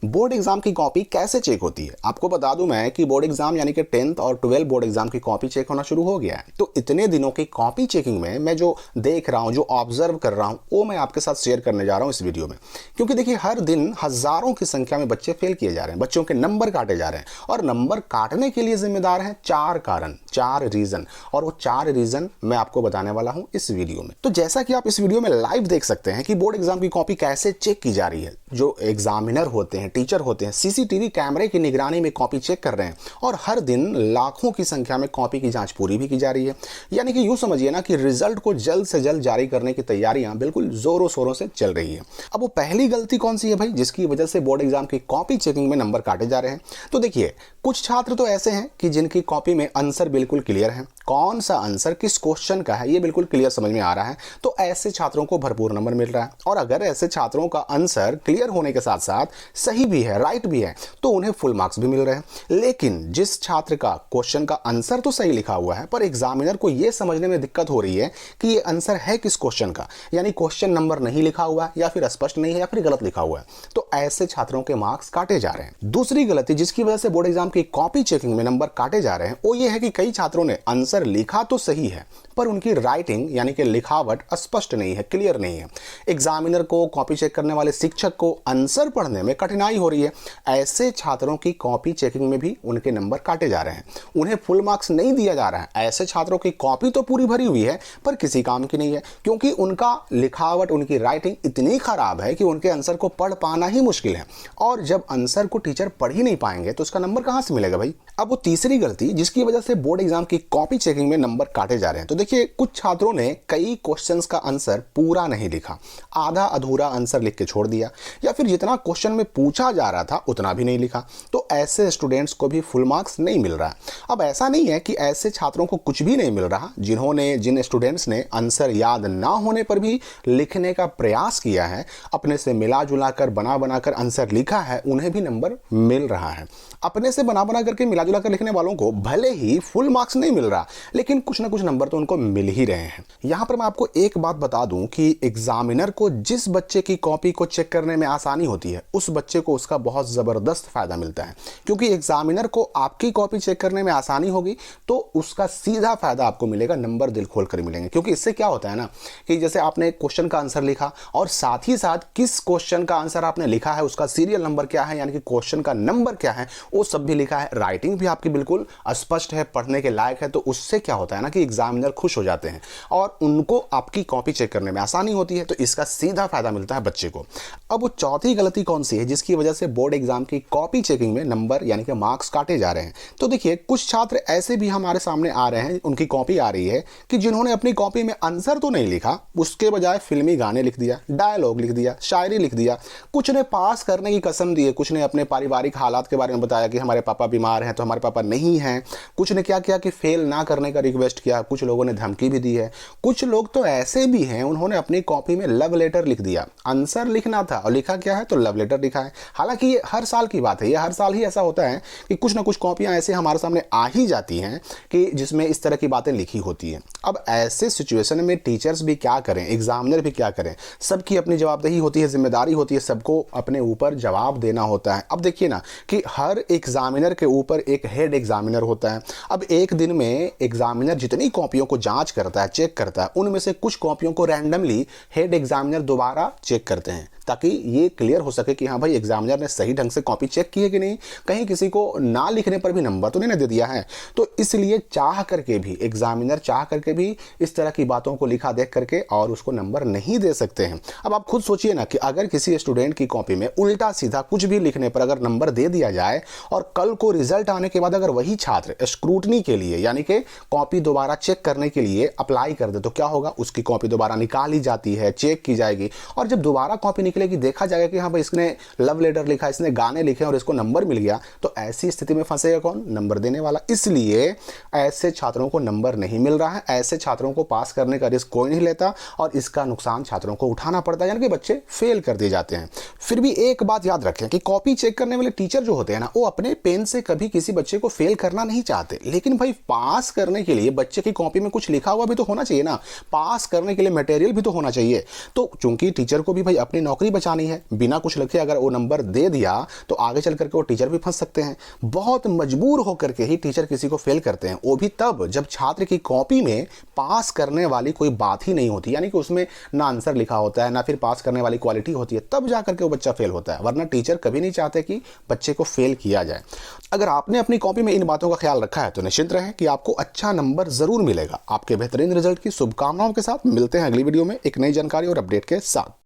Board exam की copy कैसे check होती है। आपको बता दूं मैं कि बोर्ड एग्जाम यानी कि 10th और 12 बोर्ड एग्जाम की कॉपी चेक होना शुरू हो गया है। तो इतने दिनों की कॉपी चेकिंग में मैं जो देख रहा हूं, जो ऑब्जर्व कर रहा हूं, वो मैं आपके साथ शेयर करने जा रहा हूं इस वीडियो में। क्योंकि देखिए, हर दिन हजारों की संख्या में बच्चे फेल किए जा रहे हैं, बच्चों के नंबर काटे जा रहे हैं। और नंबर काटने के लिए जिम्मेदार हैं 4 कारण, 4 रीजन। और वो 4 रीजन मैं आपको बताने वाला हूं इस वीडियो में। तो जैसा कि आप इस वीडियो में लाइव देख सकते हैं कि बोर्ड एग्जाम की कॉपी कैसे चेक की जा रही है। जो एग्जामिनर होते हैं, टीचर होते हैं, सीसीटीवी कैमरे की निगरानी में कॉपी चेक कर रहे हैं। और हर दिन लाखों की संख्या में कॉपी की जांच पूरी भी की जा रही है। यानी कि यूं समझिए ना कि रिजल्ट को जल्द से जल्द जारी करने की तैयारियां बिल्कुल जोरों शोरों से चल रही है। अब वो पहली गलती कौन सी है भाई, जिसकी वजह से बोर्ड एग्जाम की कॉपी चेकिंग में नंबर काटे जा रहे हैं? तो देखिए, कुछ छात्र तो ऐसे हैं कि जिनकी कॉपी में आंसर बिल्कुल क्लियर है, कौन सा आंसर किस क्वेश्चन का है ये बिल्कुल क्लियर समझ में आ रहा है। तो ऐसे छात्रों को भरपूर नंबर मिल रहा है। और अगर ऐसे छात्रों का आंसर क्लियर होने के साथ साथ सही भी है, राइट भी है, तो उन्हें फुल मार्क्स भी मिल रहे हैं। लेकिन जिस छात्र का क्वेश्चन का आंसर तो सही लिखा हुआ है, पर एग्जामिनर को यह समझने में दिक्कत हो रही है कि ये आंसर है किस क्वेश्चन का, यानी क्वेश्चन नंबर नहीं लिखा हुआ या फिर स्पष्ट नहीं है या फिर गलत लिखा हुआ है, तो ऐसे छात्रों के मार्क्स काटे जा रहे हैं। दूसरी गलती जिसकी वजह से बोर्ड एग्जाम की कॉपी चेकिंग में नंबर काटे जा रहे हैं, वो ये है कि कई छात्रों ने आंसर लिखा तो सही है, पर उनकी राइटिंग यानी कि लिखावट स्पष्ट नहीं है, क्लियर नहीं है। एग्जामिनर को, कॉपी चेक करने वाले शिक्षक को आंसर पढ़ने में कठिनाई हो रही है। ऐसे छात्रों की कॉपी चेकिंग में भी उनके नंबर काटे जा रहे हैं, उन्हें फुल मार्क्स नहीं दिया जा रहा है। ऐसे छात्रों की कॉपी तो पूरी भरी हुई है पर किसी काम की नहीं है, क्योंकि उनका लिखावट, उनकी राइटिंग इतनी खराब है कि उनके आंसर को पढ़ पाना ही मुश्किल है। और जब आंसर को टीचर पढ़ ही नहीं पाएंगे तो उसका नंबर कहां से मिलेगा भाई। अब वो तीसरी गलती जिसकी वजह से बोर्ड एग्जाम की कॉपी चेकिंग में नंबर काटे जा रहे हैं, तो देखिए, कुछ छात्रों ने कई क्वेश्चंस का आंसर पूरा नहीं लिखा, आधा अधूरा आंसर लिख के छोड़ दिया, या फिर जितना क्वेश्चन में पूछा जा रहा था उतना भी नहीं लिखा। तो ऐसे स्टूडेंट्स को भी फुल मार्क्स नहीं मिल रहा है। अब ऐसा नहीं है कि ऐसे छात्रों को कुछ भी नहीं मिल रहा। जिन स्टूडेंट्स ने आंसर याद ना होने पर भी लिखने का प्रयास किया है, अपने से मिला जुला कर, बना बना कर आंसर लिखा है, उन्हें भी नंबर मिल रहा है। अपने से बना बना करके, मिला जुला कर लिखने वालों को भले ही फुल मार्क्स नहीं मिल रहा, लेकिन कुछ ना कुछ नंबर तो उनको मिल ही रहे हैं। यहां पर मैं आपको एक बात बता दूं कि एग्जामिनर को जिस बच्चे की कॉपी को चेक करने में आसानी होती है, उस बच्चे को उसका बहुत जबरदस्त फायदा मिलता है। क्योंकि एग्जामिनर को आपकी कॉपी चेक करने में आसानी होगी तो उसका सीधा फायदा आपको मिलेगा, नंबर दिल खोल कर मिलेंगे। क्योंकि इससे क्या होता है ना कि जैसे आपने क्वेश्चन का आंसर लिखा और साथ ही साथ किस क्वेश्चन का आंसर आपने लिखा है, उसका सीरियल नंबर क्या है, यानी कि क्वेश्चन का नंबर क्या है, वो सब भी लिखा है। राइटिंग भी आपकी बिल्कुल स्पष्ट है, पढ़ने के लायक है। तो उससे क्या होता है ना कि एग्जामिनर खुश हो जाते हैं और उनको आपकी कॉपी चेक करने में आसानी होती है। तो इसका सीधा फायदा मिलता है बच्चे को। अब वो चौथी गलती कौन सी है जिसकी वजह से बोर्ड एग्जाम की कॉपी चेकिंग में नंबर यानी कि मार्क्स काटे जा रहे हैं? तो देखिए, कुछ छात्र ऐसे भी हमारे सामने आ रहे हैं, उनकी कॉपी आ रही है कि जिन्होंने अपनी कॉपी में आंसर तो नहीं लिखा, उसके बजाय फिल्मी गाने लिख दिया, डायलॉग लिख दिया, शायरी लिख दिया। कुछ ने पास करने की कसम दी है, कुछ ने अपने पारिवारिक हालात के बारे में बताया कि हमारे पापा बीमार हैं तो हमारे पापा नहीं हैं। कुछ ने क्या किया कि फेल ना करने का रिक्वेस्ट किया, कुछ लोगों ने धमकी भी दी है। कुछ लोग तो ऐसे भी हैं, उन्होंने अपनी कॉपी में लव लेटर लिख दिया। आंसर लिखना था और लिखा क्या है, तो लव लेटर लिखा है। हालांकि ये हर साल की बात है, ये हर साल ही ऐसा होता है कि कुछ ना कुछ कॉपियां ऐसे हमारे सामने आ ही जाती हैं कि जिसमें इस तरह की बातें लिखी होती हैं। अब ऐसे सिचुएशन में टीचर्स भी क्या करें, एग्जामिनर भी क्या करें? सबकी अपनी जवाबदेही होती है, जिम्मेदारी होती है, सबको अपने ऊपर जवाब देना होता है। अब देखिए ना कि हर एग्जामिनर के ऊपर एक हेड एग्जामिनर होता है। अब एक दिन में एग्जामिनर जितनी कॉपियों को जांच करता है, चेक करता है, उनमें से कुछ कॉपियों को रैंडमली हेड एग्जामिनर दोबारा चेक करते हैं, ताकि ये क्लियर हो सके कि हाँ भाई, एग्जामिनर ने सही ढंग से कॉपी चेक की है कि नहीं, कहीं किसी को ना लिखने पर भी नंबर तो नहीं ना दे दिया है। तो इसलिए एग्जामिनर चाह करके भी इस तरह की बातों को लिखा देख करके और उसको नंबर नहीं दे सकते हैं। अब आप खुद सोचिए ना कि अगर किसी स्टूडेंट की कॉपी में उल्टा सीधा कुछ भी लिखने पर अगर नंबर दे दिया जाए और कल को रिजल्ट आने के बाद अगर वही छात्र स्क्रूटनी के लिए यानी कि कॉपी दोबारा चेक करने के लिए अप्लाई कर दे, तो क्या होगा? उसकी कॉपी दोबारा निकाली जाती है, चेक की जाएगी, और जब दोबारा कॉपी निकलेगी, देखा जाएगा कि हाँ भाई, इसने लव लेटर लिखा, इसने गाने लिखे और इसको नंबर मिल गया, तो ऐसी स्थिति में फंसेगा कौन? नंबर देने वाला। इसलिए ऐसे छात्रों को नंबर नहीं मिल रहा है, ऐसे छात्रों को पास करने का रिस्क कोई नहीं लेता और इसका नुकसान छात्रों को उठाना पड़ता है, यानी कि बच्चे फेल कर दिए जाते हैं। फिर भी एक बात याद रखें कि कॉपी चेक करने वाले टीचर जो होते हैं ना, वो अपने पेन से कभी किसी बच्चे को फेल करना नहीं चाहते, लेकिन लेकिन भाई पास करने के लिए बच्चे की कॉपी में कुछ लिखा हुआ भी तो होना चाहिए ना, पास करने के लिए मटेरियल भी तो होना चाहिए। तो चूंकि टीचर को भी भाई अपनी नौकरी बचानी है, बिना कुछ लिखे अगर वो नंबर दे दिया तो आगे चल करके वो टीचर भी फंस सकते हैं। बहुत मजबूर होकर के ही टीचर किसी को फेल करते हैं, वो भी तब जब छात्र की कॉपी में पास करने वाली कोई बात ही नहीं होती, यानी कि उसमें ना आंसर लिखा होता है ना फिर पास करने वाली क्वालिटी होती है, तब जाकर के वो बच्चा फेल होता है। वरना टीचर कभी नहीं चाहते कि बच्चे को फेल किया जाए। अगर आपने अपनी कॉपी में इन बातों का ख्याल रखा है तो निश्चित रहे कि आपको अच्छा नंबर जरूर मिलेगा। आपके बेहतरीन रिजल्ट की शुभकामनाओं के साथ मिलते हैं अगली वीडियो में एक नई जानकारी और अपडेट के साथ।